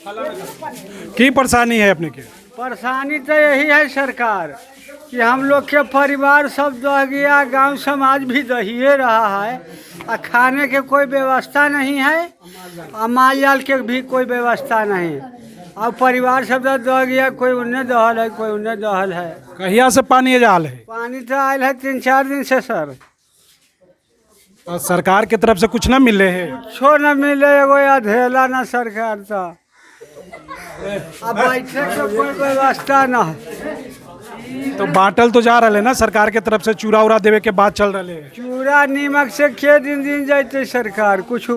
की परेशानी है अपने के? परेशानी तो यही है सरकार कि हम लोग के परिवार सब दह गया, गांव समाज भी दहिए रहा है, और खाने के कोई व्यवस्था नहीं है, और माल जाल के भी कोई व्यवस्था नहीं। अब परिवार सब दह गया, कोई उन्हें दहल है, कोई उन्हें दहल है। कहिया से पानी जाल है? पानी तो आयल है 3-4 दिन से सर। और सरकार की तरफ से कुछ ना मिले है? छो न मिले, एगो अधेला न सरकार तो, अब बैठे के कोई व्यवस्था न है। तो बांटल तो जा रहे है ना सरकार के तरफ से, चूरा उरा देवे के बात चल रहे है। चूड़ा नीमक से के दिन दिन जाते सरकार कुछ।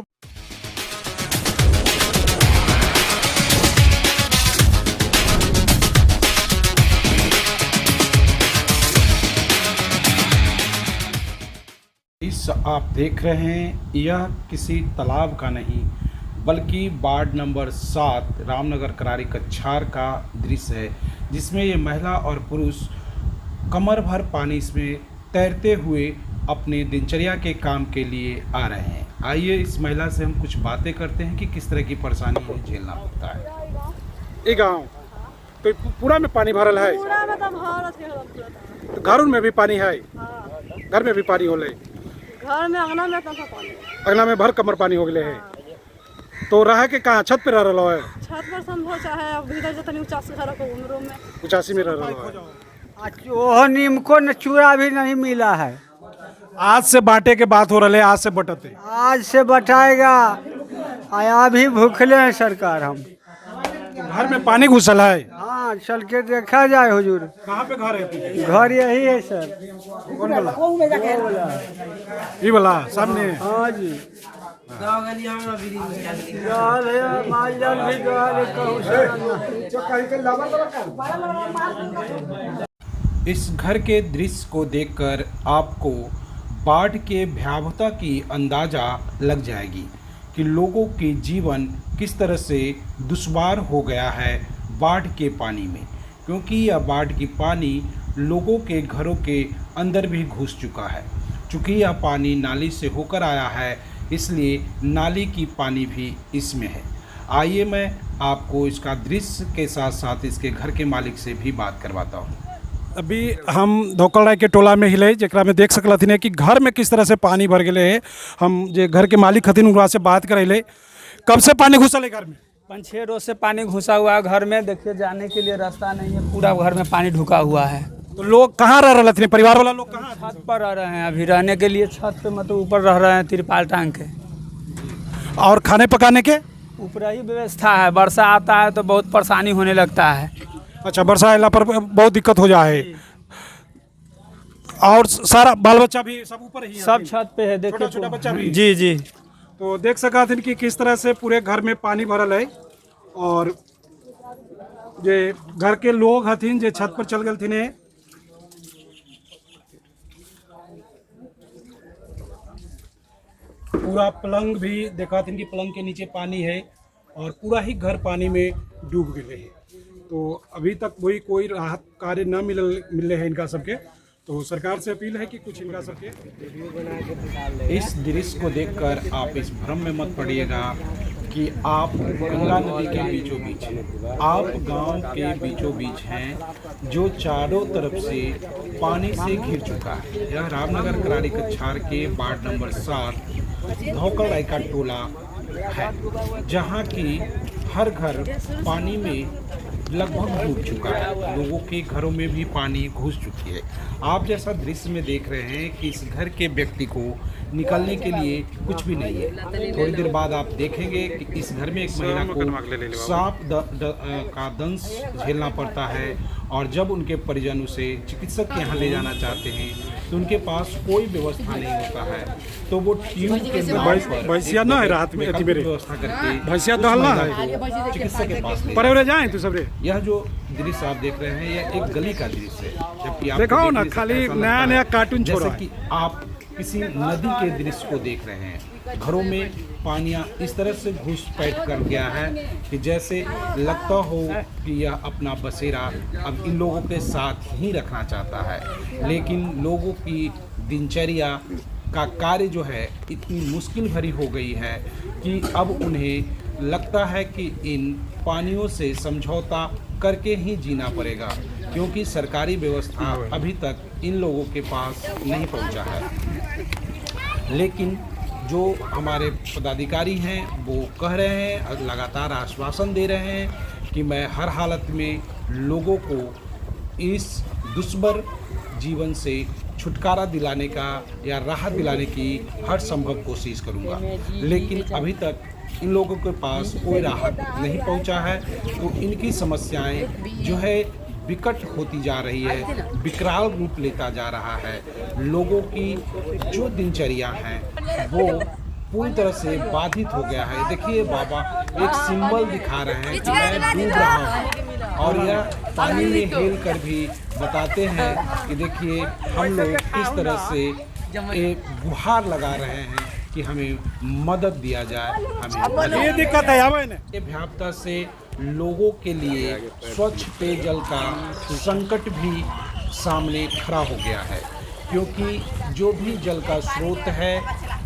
इस आप देख रहे हैं, यह किसी तालाब का नहीं बल्कि वार्ड नंबर 7 रामनगर करारी कछार का दृश्य है, जिसमें ये महिला और पुरुष कमर भर पानी इसमें तैरते हुए अपने दिनचर्या के काम के लिए आ रहे हैं। आइए इस महिला से हम कुछ बातें करते हैं कि किस तरह की परेशानी उन्हें झेलना पड़ता है। ये गाँव तो पूरा में पानी भरल है? तो घरों में भी पानी है? घर में भी पानी हो ले? घर में अंगना में तक पानी, अगला में भर कमर पानी हो गए है। तो रह के कहाँ छत पे रह रहा है? छत पर समझो चाहे अब भीतर जतनी 85 घर को रूम में 85 में रह रहा है। वो नीम को न चूड़ा भी नहीं मिला है। आज से बांटे के बात हो रहा है, आज से बटते? आज से बटाएगा, आया भी भूखले हैं सरकार हम। घर में पानी घुसल है? हाँ, चल के देखा जाए हुजूर। कहाँ पे घर है? घर यही है सर। कौन वाला? ये वाला सामने? हाँ जी। जाल है, माल जाल भी जाल है, कहूँ से। इस घर के दृश्य को देखकर आपको बाढ़ के भयावहता की अंदाजा लग जाएगी कि लोगों के जीवन किस तरह से दुश्वार हो गया है बाढ़ के पानी में, क्योंकि यह बाढ़ की पानी लोगों के घरों के अंदर भी घुस चुका है। चूँकि यह पानी नाली से होकर आया है, इसलिए नाली की पानी भी इसमें है। आइए मैं आपको इसका दृश्य के साथ साथ इसके घर के मालिक से भी बात करवाता हूँ। अभी हम धोकलराय के टोला में हिले, जरा में देख सकलथिन है कि घर में किस तरह से पानी भर गए है। हम जे घर के मालिक हथिन उनका से बात करे। कब से पानी घुसल है घर में? 5-6 रोज से पानी घुसा हुआ है घर में। देखिए जाने के लिए रास्ता नहीं है, पूरा घर में पानी ढुका हुआ है। तो लोग कहाँ रह रहे थे? परिवार वाला लोग कहाँ? छत पर रह रहे हैं अभी, रहने के लिए छत पे मतलब ऊपर रह रहे हैं तिरपाल टांग के। और खाने पकाने के ऊपर ही व्यवस्था है, वर्षा आता है तो बहुत परेशानी होने लगता है। अच्छा, वर्षा आने पर बहुत दिक्कत हो जाए। और सारा बाल बच्चा भी सब ऊपर ही? सब छत पे है, देखिए छोटा बच्चा भी? जी जी। तो देख सका थे कि किस तरह से पूरे घर में पानी भरल है। और जे घर के लोग हथिन जे छत पर चल गए थे, पूरा पलंग भी देखा थे कि पलंग के नीचे पानी है और पूरा ही घर पानी में डूब गए है। तो अभी तक कोई राहत कार्य न मिले है इनका सबके। तो सरकार से अपील है कि कुछ इनका सबके। इस दृश्य को देखकर आप इस भ्रम में मत पड़िएगा कि आप गंगा नदी के बीचों बीच हैं। आप गांव के बीचों बीच हैं जो चारों तरफ से पानी से घिर चुका है। यह रामनगर करारी कछार के वार्ड नंबर 7 धोकलराय का टोला है, जहां की हर घर पानी में लगभग डूब चुका है। लोगों के घरों में भी पानी घुस चुकी है। आप जैसा दृश्य में देख रहे हैं कि इस घर के व्यक्ति को निकलने के लिए कुछ भी नहीं है। थोड़ी देर बाद आप देखेंगे कि इस घर में एक महिला को सांप का दंश झेलना पड़ता है, और जब उनके परिजन उसे चिकित्सक के यहाँ ले जाना चाहते हैं तो उनके पास कोई व्यवस्था नहीं होता है। तो वो ट्यूब के भैंसिया ना है रात में व्यवस्था करके भैंसिया दहलना है चिकित्सक के पास ले पर जाए तो सबरे। यह जो दृश्य आप देख रहे हैं यह एक गली का दृश्य है, जबकि आप देखो ना खाली नया नया कार्टून छोड़ा जैसे कि आप किसी नदी के दृश्य को देख रहे हैं। घरों में पानियाँ इस तरह से घुसपैठ कर गया है कि जैसे लगता हो कि यह अपना बसेरा अब इन लोगों के साथ ही रखना चाहता है। लेकिन लोगों की दिनचर्या का कार्य जो है इतनी मुश्किल भरी हो गई है कि अब उन्हें लगता है कि इन पानियों से समझौता करके ही जीना पड़ेगा, क्योंकि सरकारी व्यवस्था अभी तक इन लोगों के पास नहीं पहुंचा है। लेकिन जो हमारे पदाधिकारी हैं वो कह रहे हैं और लगातार आश्वासन दे रहे हैं कि मैं हर हालत में लोगों को इस दुष्भर जीवन से छुटकारा दिलाने का या राहत दिलाने की हर संभव कोशिश करूंगा। लेकिन अभी तक इन लोगों के पास कोई राहत नहीं पहुंचा है, तो इनकी समस्याएं जो है विकट होती जा रही है, विकराल रूप लेता जा रहा है। लोगों की जो दिनचर्या है वो पूरी तरह से बाधित हो गया है। देखिए बाबा एक सिंबल दिखा रहे हैं कि मैं डूब रहा हूँ, और यह पानी में हेल कर भी बताते हैं कि देखिए हम लोग किस तरह से एक गुहार लगा रहे हैं कि हमें मदद दिया जाए, हमें ये दिक्कत है यहाँ ये व्यापता से लोगों के लिए स्वच्छ पेयजल का संकट भी सामने खड़ा हो गया है, क्योंकि जो भी जल का स्रोत है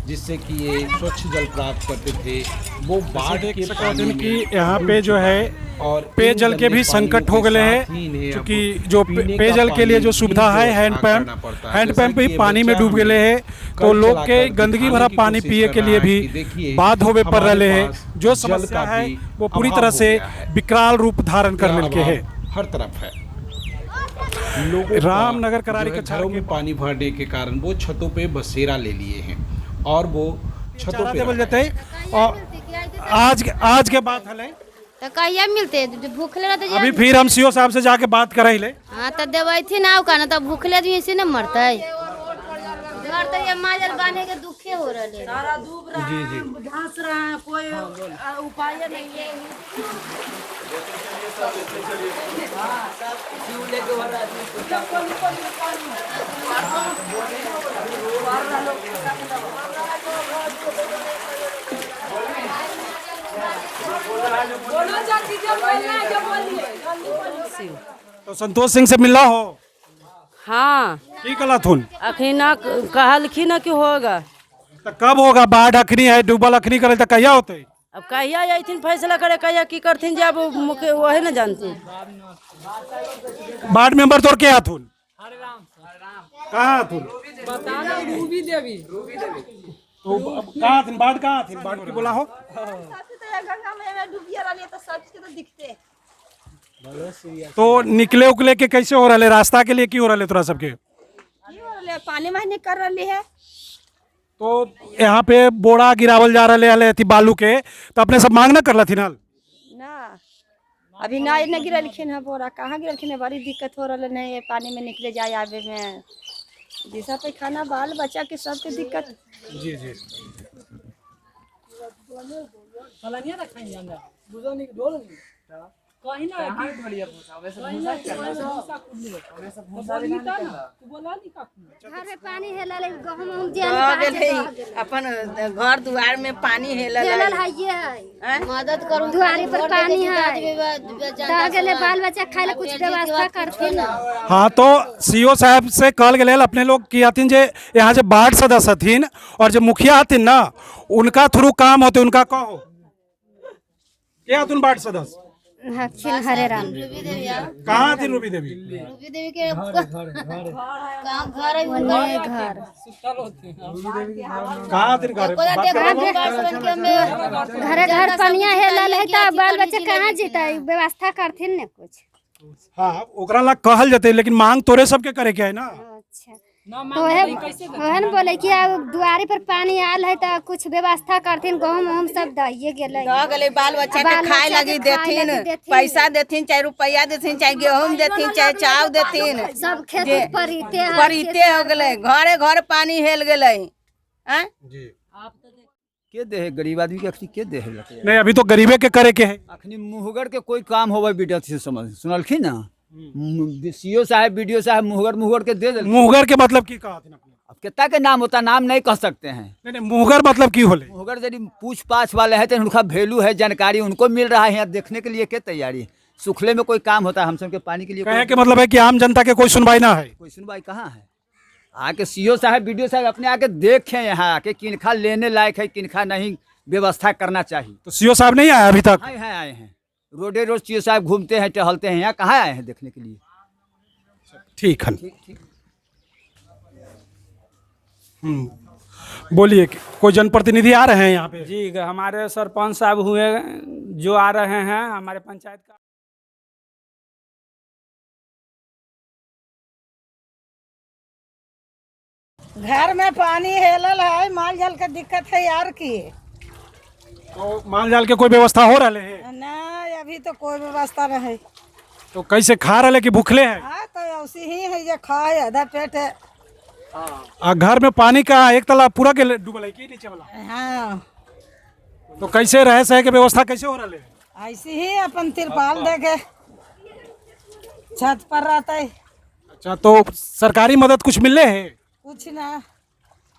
जिससे कि ये स्वच्छ जल प्राप्त करते थे वो बाढ़ के पानी में कि यहाँ पे जो है और पेयजल के भी संकट हो गए हैं, क्योंकि जो पेयजल के लिए जो सुविधा है हैंडपंप भी पानी में डूब गए हैं, तो लोग के गंदगी भरा पानी पिए के लिए भी बाध होवे पड़ रहे हैं। जो समस्या है वो पूरी तरह से विकराल रूप धारण करने के है। हर तरफ है। लोगों रामनगर करारी के घरों में पानी भरने के कारण वो छतों पे बसेरा ले लिए हैं और वो छतों पे बोल जाते हैं। और आज के बात है तो कहिया मिलते भूखले रहते अभी फिर हम सीओ साहब से जाके बात कर रहे। हाँ तो देवे थी ना का ना तो भूखले आदमी ऐसे न मरते घर तो ये माजर बांधे के दुखे हो रहे सारा डूब रहा है, धंस रहा है, कोई उपाय नहीं है। तो संतोष सिंह से मिला हो? हाँ की कला थुन अखनी ना कहलखिन कि होगा, तो कब होगा? बाढ़ अखनी है, डूबल अखनी करे तो कहिया होते? अब कहिया अथिन फैसला करे, कहिया की करथिन जब वही न जानती। वार्ड मेंबर तोर के हाथुन कहाँ हाथुन रूबी देवी तो कहाँ थी बाढ़? कहाँ थी बाढ़ की बोला हो? तो निकले उकले के कैसे हो रहे? रास्ता के लिए क्यों हो रहे तोरा सबके? पानी में निकल रही है तो यहाँ पे बोरा गिरावल जा रहे थी बालू के, तो अपने सब मांग न कर थी ना? अभी ना न गिरलखिन है बोरा, कहाँ गिरलखिन है? बड़ी दिक्कत हो रहा है पानी में निकले जाए आवे में, जैसा पे खाना बाल बच्चा के सबके दिक्कत। जी जी घर में पानी हेलल अपन घर द्वार में पानी हेलल है, मदद करू द्वारी पर पानी है, गेले बाल बच्चा खाए ला कुछ व्यवस्था करथिन। हाँ तो सीओ साहब से कल गए अपने लोग की हथिन जे यहाँ जो वार्ड सदस्य हथिन और जो मुखिया हथिन ना उनका थ्रू काम होते, उनका कहो क्या हथिन वार्ड सदस्य? हरे राम कहाँ थी रूबी देवी? रूबी देवी के घर है उनका घर कहाँ थी घर? घरे घर पनिया हेलल है तो बाल बच्चा कहाँ जीता है? व्यवस्था करथिन न कुछ। हाँ ओकरा ला कहल जते, लेकिन मांग तोरे सबके करे के है ना। अच्छा तो ओहन बोले कि दुआरी पर पानी आल है तो कुछ व्यवस्था करथिन, गहूम सब दहिए गेले, बाल बच्चा के खाए लगी देथिन, पैसा देथिन, चाहे रुपया देथिन, चाहे गेहूं देथिन, चाहे चाव देथिन, सब खेत परिते हो गए, घरे घर पानी हेल गए। के दे है गरीब आदमी के अखनी के दे है? नहीं अभी तो गरीबे के करे के है। अखनी मुहगर के कोई काम होवे बेटा से समझ सुनलखिन ना, सीओ साहब बीडीओ साहब मुहगर के दे दे। मुहगर के मतलब की कहा थी? अब कितना के नाम होता, नाम नहीं कह सकते हैं। नहीं मुहगर मतलब की होले? मुहगर यदि पूछ पाछ वाले है तो उनका वैल्यू है, जानकारी उनको मिल रहा है, यहाँ देखने के लिए क्या तैयारी है? सुखले में कोई काम होता है, हम सबके पानी के लिए कहे के मतलब है कि आम जनता के कोई सुनवाई ना है? कोई सुनवाई कहाँ है? आके सीओ साहब बीडीओ साहब अपने आके देखें यहाँ आके किनखा लेने लायक है, किनखा नहीं व्यवस्था करना चाहिए। तो सीओ साहब नहीं आया अभी तक? आए हैं रोडे रोज सीओ साहब घूमते हैं टहलते हैं, यहाँ कहाँ आए हैं देखने के लिए? ठीक है। बोलिए, कोई जनप्रतिनिधि आ रहे हैं यहाँ पे? जी, हमारे सरपंच साहब हुए जो आ रहे हैं हमारे पंचायत का। घर में पानी हेलल है, माल जाल का दिक्कत है यार की। तो माल जाल के कोई व्यवस्था हो रहा है? ना अभी तो कोई व्यवस्था नहीं। तो कैसे खा रहे कि भूखले हैं? हाँ तो ऐसी ही है, ये खाए आधा पेट है। घर में पानी का एक तालाब पूरा के डूबल है कि नीचे वाला? हाँ तो कैसे रह सहे के व्यवस्था कैसे हो रहा है? ऐसी ही अपन तिरपाल दे के छत पर रहता है। अच्छा, तो सरकारी मदद कुछ मिले है? कुछ ना।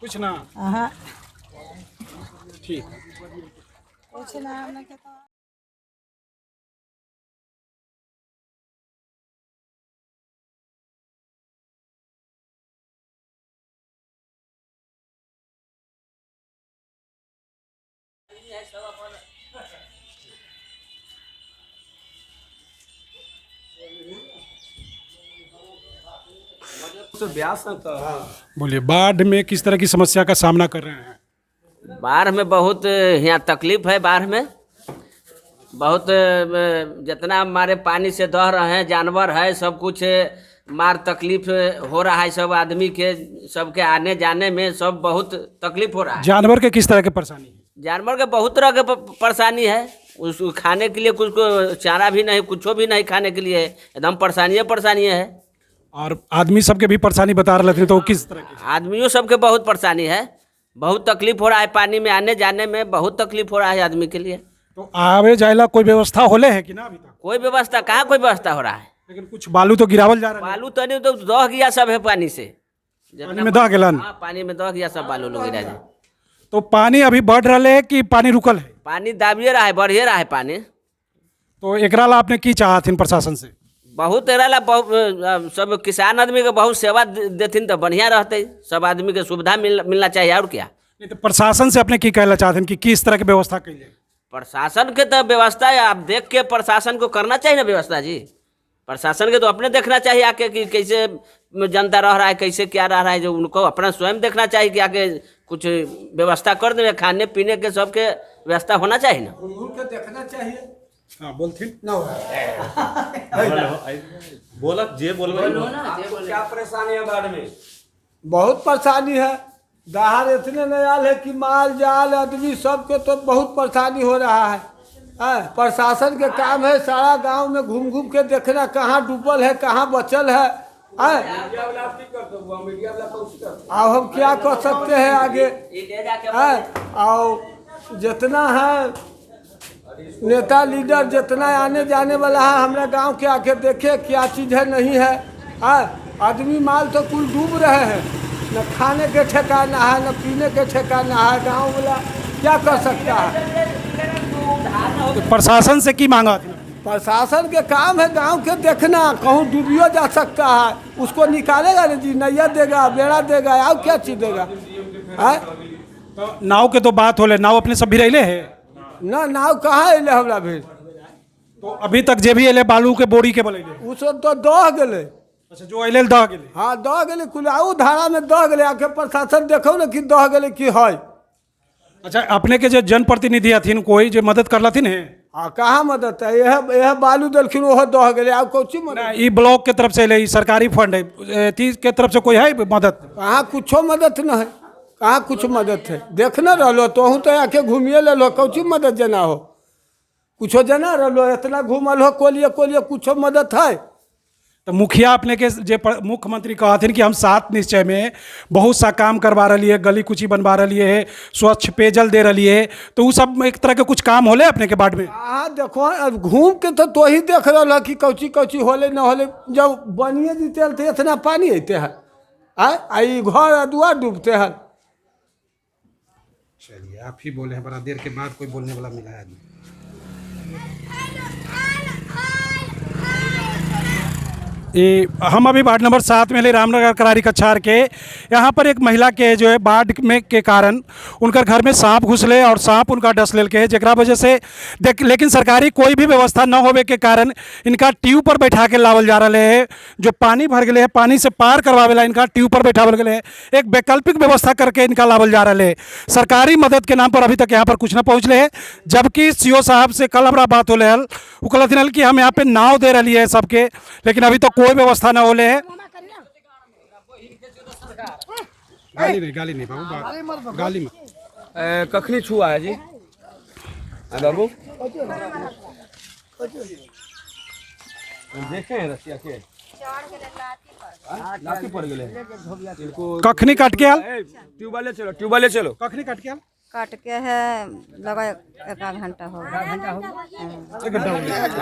कुछ ना? हाँ ठीक। कुछ ना हमने कहता। बोलिए, बाढ़ में किस तरह की समस्या का सामना कर रहे हैं? बाढ़ में बहुत यहाँ तकलीफ है। बाढ़ में बहुत जितना हमारे पानी से दह रहे हैं, जानवर है, सब कुछ मार तकलीफ हो रहा है। सब आदमी के सबके आने जाने में सब बहुत तकलीफ हो रहा है। जानवर के किस तरह की परेशानी है? जानवर के बहुत तरह के परेशानी है। उसको खाने के लिए कुछ को चारा भी नहीं, कुछ भी नहीं खाने के लिए, एकदम परेशानी है। और आदमी सबके भी परेशानी बता रहे थे, तो किस तरह की? आदमियों सबके बहुत परेशानी है, बहुत तकलीफ हो रहा है। पानी में आने जाने में बहुत तकलीफ हो रहा है आदमी के लिए। तो आवे जायला कोई व्यवस्था होले है कि ना? अभी तक कोई व्यवस्था कहाँ, कोई व्यवस्था हो रहा है। लेकिन कुछ बालू तो गिरावल जा रहा है। बालू तो नहीं, तो दह गया सब है पानी से। पानी में दह गेलन? हाँ, पानी में दह गया सब बालू लोग गिरा जाए। तो पानी अभी बढ़ रहा है कि पानी रुकल है? पानी दाबिए रहा है, बढ़िए रहा है पानी। तो एकरा ला आपने की चाहत प्रशासन से? बहुत एकरा सब किसान आदमी के बहुत सेवा देथिन तो बढ़िया रहते। सब आदमी के सुविधा मिलना चाहिए। और क्या? नहीं तो प्रशासन से अपने की कहना चाहते हैं कि किस तरह की व्यवस्था करिए? प्रशासन के तो व्यवस्था आप देख के प्रशासन को करना चाहिए ना व्यवस्था जी। प्रशासन के तो अपने देखना चाहिए आके कि कैसे जनता रह रहा है, कैसे क्या रह रहा है। जो उनको अपना स्वयं देखना चाहिए कि आके कुछ व्यवस्था कर दें, खाने पीने के सबके व्यवस्था होना चाहिए ना। देखना चाहिए। हाँ, बोलथिन ना बोला जे क्या परेशानी है बाढ़ में? बहुत परेशानी है। दहाड़ इतने नयाल है कि माल जाल आदमी सबके तो बहुत परेशानी हो रहा है। प्रशासन के काम है सारा गांव में घूम घूम के देखना कहाँ डूबल है, कहाँ बचल है। अब हम क्या कर सकते हैं आगे? और जितना है नेता लीडर जितना आने जाने वाला है हमारे गांव के आके देखे क्या चीज़ है नहीं है। आदमी माल तो कुल डूब रहे हैं, न खाने के ठिकाना है, न पीने के ठिकाना है। गांव वाला क्या कर सकता है? तो प्रशासन से की मांगा? प्रशासन के काम है गांव के देखना, कहूँ डूबियो जा सकता है, उसको निकालेगा ना जी, नैया देगा, बेड़ा देगा, और क्या चीज़ देगा? तो नाव के तो बात होले, नाव अपने सब भी रहले है ना? नाव कहाँ अले हमरा भी? तो अभी तक जे भी अले बालू के बोरी के बोले उ सब तो दह गए। अच्छा, जो अले दह गेले? हाँ दह गए, कुलाऊ धारा में दह गए। आके प्रशासन देखो ना कि दह गए कि है। अच्छा, अपने के जो जनप्रतिनिधि हथिन कोई जो मदद कर लथिन है? हाँ, कहाँ मदद है? यह बालू दिलखिन वह दह गए। आप कौची मदद? ई ब्लॉक के तरफ से ले, सरकारी फंड है, के तरफ से कोई है मदद? कहाँ कुछो मदद न है, कहाँ कुछ मदद है? देखना रहो तो हूँ तो आके घूमिए ले लो, कौची मदद जना हो? कुछो जना रहो, इतना घूमल हो कोलिए कोलिए, कुछो मदद है? तो मुखिया अपने के जे मुख्यमंत्री कहथिन कि हम 7 निश्चय में बहुत सा काम करवा रही है, गली कुची बनवा रही है, स्वच्छ पेयजल दे रही है, तो वो सब एक तरह के कुछ काम होले अपने के बाढ़ में? हाँ देखो, अब घूम के तो ही देख रहा कि कौची कौची होले न होले। जब बनिए जीते थे इतना पानी अते है, आई घर दुआ डूबते हैं। चलिए, आप ही बोले हैं, बड़ा देर के बाद कोई बोलने वाला मिला है आदमी। ये हम अभी वार्ड नंबर 7 में ले रामनगर करारी कछार के यहाँ पर एक महिला के जो है बाढ़ में के कारण उनकर घर में सांप घुसले और सांप उनका डस लेल के जरा वजह से लेकिन सरकारी कोई भी व्यवस्था न होवे के कारण इनका ट्यूब पर बैठा के लावल जा रहा है। जो पानी भर गए है पानी से पार करवावेला इनका ट्यूब पर बैठावल गए है। एक वैकल्पिक व्यवस्था करके इनका लावल जा रहा है। सरकारी मदद के नाम पर अभी तक यहाँ पर कुछ न पहुँचले है। जबकि सीओ साहब से कल हमारा बात होले हल वो कहलथिन हल कि हम यहाँ पे नाव दे रही है सबके, लेकिन अभी तो कोई व्यवस्था ना होले है। गाली नहीं बाबू, गाली मत। कखनी छुआ है जी बाबू देखे हैं रसिया के लाठी पड़ गए इनको कखनी काट के आल ट्यूबवेल चलो कखनी काट के आल काट के है लगा एक घंटा हो गया।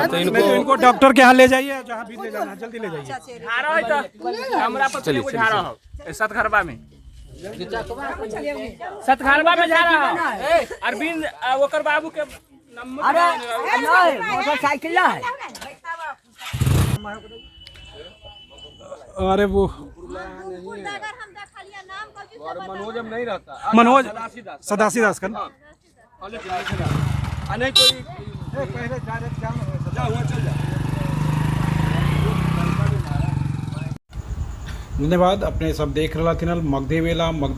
तो इनको डॉक्टर के यहाँ ले जाइए, जहाँ भी ले जाना जल्दी ले जाइए। सतघरबा में सतघरबा में जा रहा है अरविंद ओकर बाबू के मोटरसाइकिल है। अरे वो मनोज नहीं रहता, मनोज सदासी दास का नहीं कोई धन्यवाद। अपने सब देख रहा थी मगधी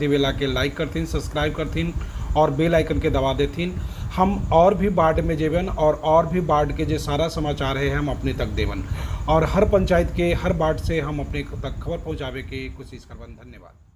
वेला के लाइक करथिन, सब्सक्राइब करथिन और बेल आइकन के दबा देथिन। हम और भी बाढ़ में जेवन और भी बाढ़ के जो सारा समाचार है हम अपने तक देवन और हर पंचायत के हर बाढ़ से हम अपने तक खबर पहुंचावे की कोशिश करवन। धन्यवाद।